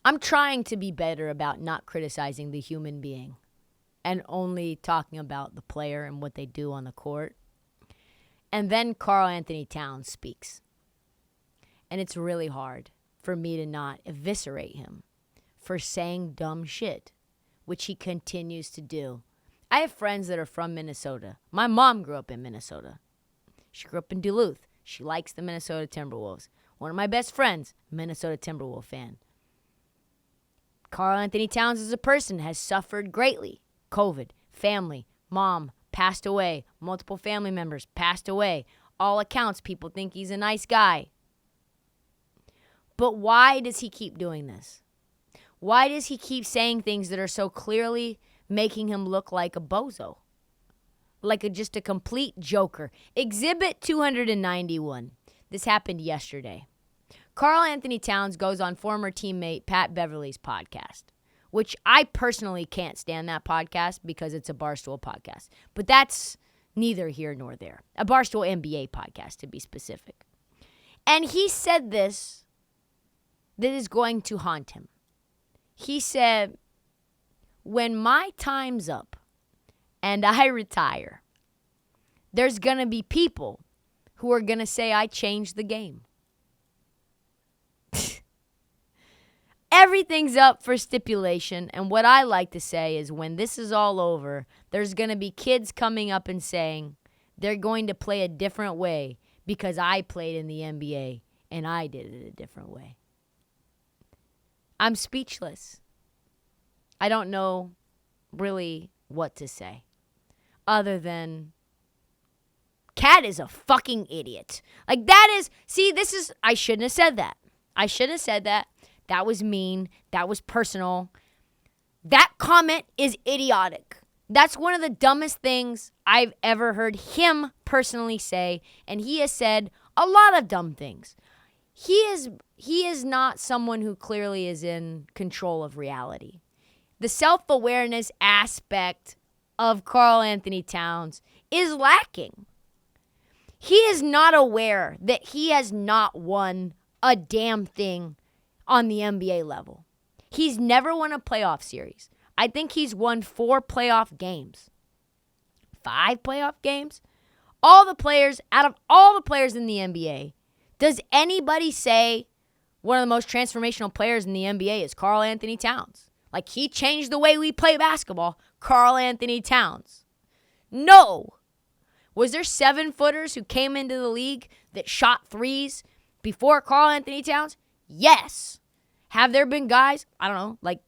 I'm trying to be better about not criticizing the human being and only talking about the player and what they do on the court. And then Karl-Anthony Towns speaks. And it's really hard for me to not eviscerate him for saying dumb shit, which he continues to do. I have friends that are from Minnesota. My mom grew up in Minnesota. She grew up in Duluth. She likes the Minnesota Timberwolves. One of my best friends, Minnesota Timberwolves fan. Karl-Anthony Towns as a person has suffered greatly. COVID, family, mom passed away, multiple family members passed away. All accounts, people think he's a nice guy. But why does he keep doing this? Why does he keep saying things that are so clearly making him look like a bozo? Like just a complete joker. Exhibit 291. This happened yesterday. Karl-Anthony Towns goes on former teammate Pat Beverly's podcast, which I personally can't stand that podcast because it's a Barstool podcast. But that's neither here nor there. A Barstool NBA podcast, to be specific. And he said this that is going to haunt him. He said, when my time's up and I retire, there's going to be people who are going to say I changed the game. Everything's up for stipulation, and what I like to say is when this is all over, there's going to be kids coming up and saying they're going to play a different way because I played in the NBA and I did it a different way. I'm speechless. I don't know really what to say other than Cat is a fucking idiot. Like that is, I shouldn't have said that. That was mean. That was personal. That comment is idiotic. That's one of the dumbest things I've ever heard him personally say, and he has said a lot of dumb things. He is not someone who clearly is in control of reality. The self-awareness aspect of Karl-Anthony Towns is lacking. He is not aware that he has not won a damn thing on the NBA level. He's never won a playoff series. I think he's won 4 playoff games. 5 playoff games? Out of all the players in the NBA, does anybody say one of the most transformational players in the NBA is Karl-Anthony Towns? Like he changed the way we play basketball, Karl-Anthony Towns. No. Was there 7-footers who came into the league that shot threes before Karl-Anthony Towns? Yes. Have there been guys, I don't know, like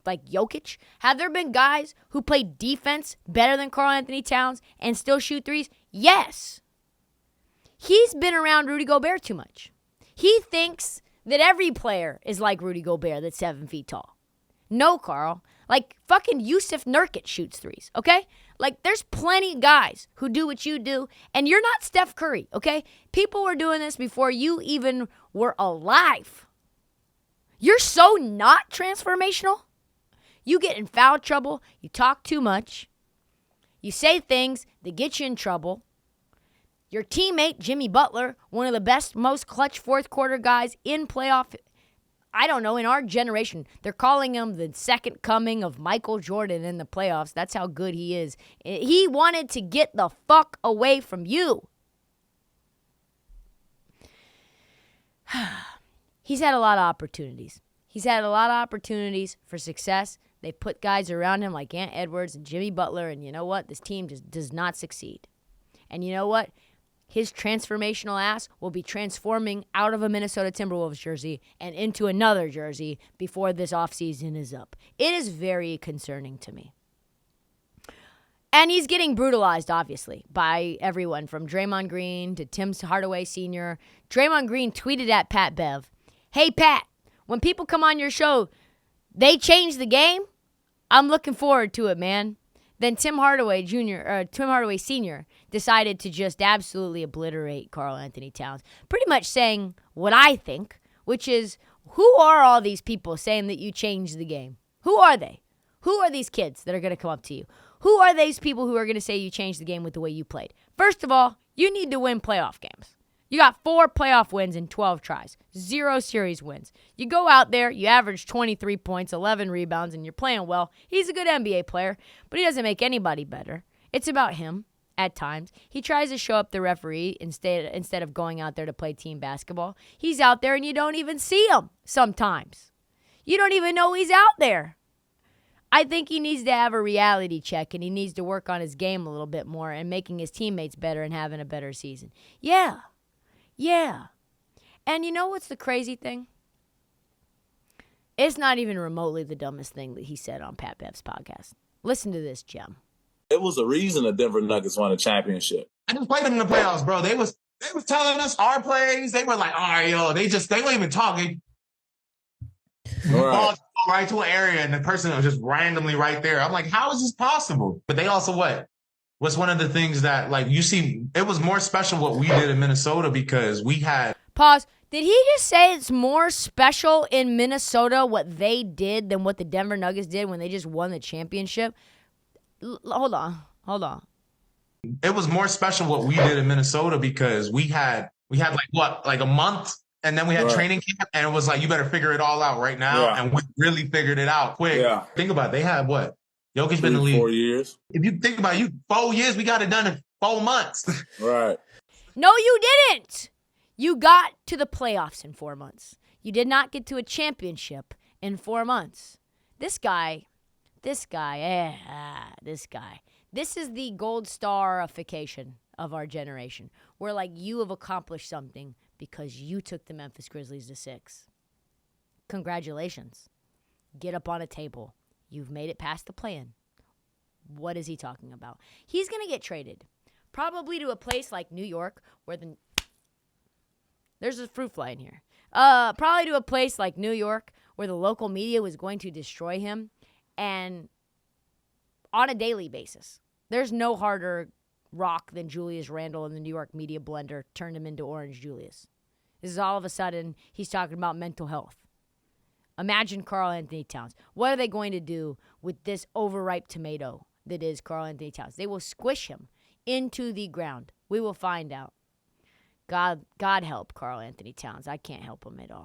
Jokic? Have there been guys who played defense better than Karl-Anthony Towns and still shoot threes? Yes. He's been around Rudy Gobert too much. He thinks that every player is like Rudy Gobert that's 7 feet tall. No, Carl. Like fucking Yusuf Nurkic shoots threes, okay? Like there's plenty of guys who do what you do, and you're not Steph Curry, okay? People were doing this before you even were alive. You're so not transformational. You get in foul trouble. You talk too much. You say things that get you in trouble. Your teammate, Jimmy Butler, one of the best, most clutch fourth quarter guys in playoff, I don't know, in our generation. They're calling him the second coming of Michael Jordan in the playoffs. That's how good he is. He wanted to get the fuck away from you. He's had a lot of opportunities. He's had a lot of opportunities for success. They put guys around him like Ant Edwards and Jimmy Butler, and you know what? This team just does not succeed. And you know what? His transformational ass will be transforming out of a Minnesota Timberwolves jersey and into another jersey before this offseason is up. It is very concerning to me. And he's getting brutalized, obviously, by everyone from Draymond Green to Tim Hardaway Sr. Draymond Green tweeted at Pat Bev, "Hey, Pat, when people come on your show, they change the game? I'm looking forward to it, man." Then Tim Hardaway Sr. decided to just absolutely obliterate Karl-Anthony Towns, pretty much saying what I think, which is, who are all these people saying that you changed the game? Who are they? Who are these kids that are going to come up to you? Who are these people who are going to say you changed the game with the way you played? First of all, you need to win playoff games. You got 4 playoff wins in 12 tries, 0 series wins. You go out there, you average 23 points, 11 rebounds, and you're playing well. He's a good NBA player, but he doesn't make anybody better. It's about him at times. He tries to show up the referee instead of going out there to play team basketball. He's out there and you don't even see him sometimes. You don't even know he's out there. I think he needs to have a reality check, and he needs to work on his game a little bit more and making his teammates better and having a better season. Yeah. And you know what's the crazy thing? It's not even remotely the dumbest thing that he said on Pat Bev's podcast. Listen to this, Gem. It was the reason the Denver Nuggets won a championship. I just played them in the playoffs, bro. They was telling us our plays. They were like, all right, yo, they weren't even talking. Ball right to an area, and the person was just randomly right there. I'm like, how is this possible? But they also was one of the things that, like, you see, it was more special what we did in Minnesota because we had. Pause. Did he just say it's more special in Minnesota what they did than what the Denver Nuggets did when they just won the championship? Hold on. It was more special what we did in Minnesota because we had like a month. And then we had training camp, and it was like, you better figure it all out right now. Yeah. And we really figured it out quick. Yeah. Think about it. They had what? Jokic been in the league 4 years. If you think about it, 4 years, we got it done in 4 months. Right. No, you didn't. You got to the playoffs in 4 months. You did not get to a championship in 4 months. This guy. This is the gold starification of our generation. Where, like, you have accomplished something because you took the Memphis Grizzlies to 6. Congratulations. Get up on a table. You've made it past the play-in. What is he talking about? He's going to get traded. Probably to a place like New York where there's a fruit fly in here. Probably to a place like New York where the local media was going to destroy him and on a daily basis. There's no harder rock than Julius Randle and the New York media blender turned him into Orange Julius. This is all of a sudden he's talking about mental health. Imagine Karl-Anthony Towns. What are they going to do with this overripe tomato that is Karl-Anthony Towns? They will squish him into the ground. We will find out. God help Karl-Anthony Towns. I can't help him at all.